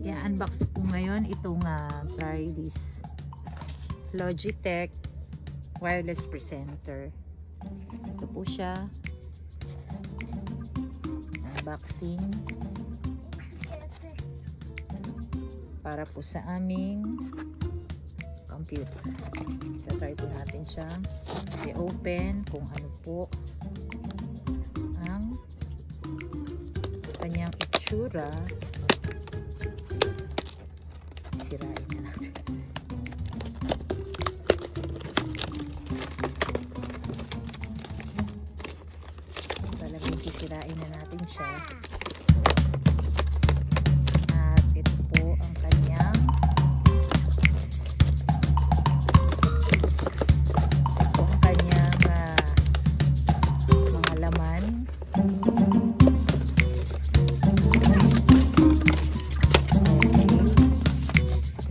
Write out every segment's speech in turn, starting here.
I-unbox po ngayon itong try this Logitech wireless presenter. Ito po siya. Unboxing. Para po sa aming computer. Try po natin siya. I-open kung ano po ang kanyang itsura. Sirain na natin. Talagang sisirain na natin siya. At ito po ang kanyang mga laman.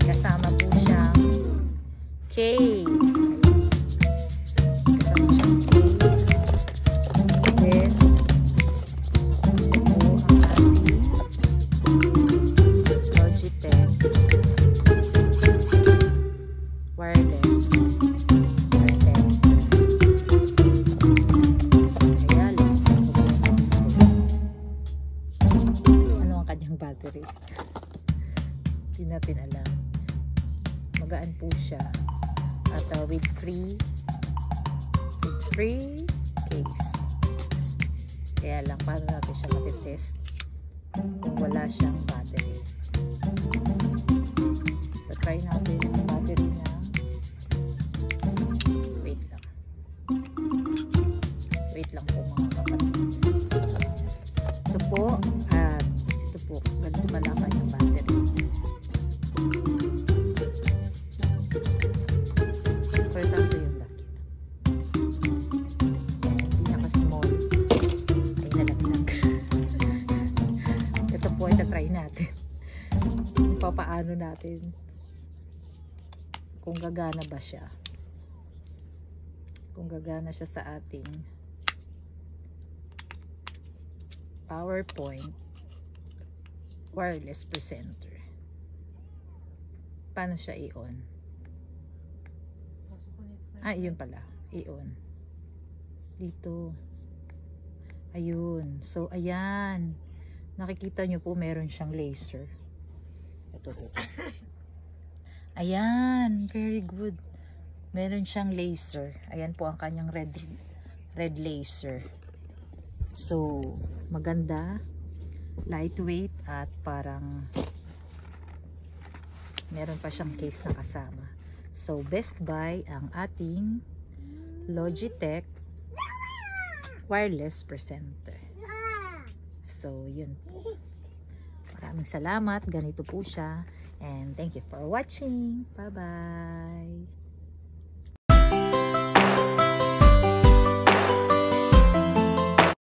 Kasama po siyang case. Kasama siyang case. Then, ito po ang ating Logitech wireless presenter. Ano ang kanyang battery? Hindi natin alam. Magaan po siya at with free case. Kaya lang paano natin siya matitest kung wala siyang battery. So try natin yung battery na wait lang po mga kapatid. Ito po at ito po ganito pala kanyang battery. Try natin kung paano natin kung gagana ba siya, kung gagana siya sa ating PowerPoint wireless presenter. Paano siya i-on? Yun pala, i-on dito, ayun. So ayan, nakikita nyo po meron siyang laser. Ito po. Ayan, very good. Meron siyang laser. Ayan po ang kanyang red laser. So, maganda, lightweight at parang meron pa siyang case na kasama. So, best buy ang ating Logitech wireless presenter. So, yun po. Maraming salamat. Ganito po siya. And thank you for watching. Bye-bye.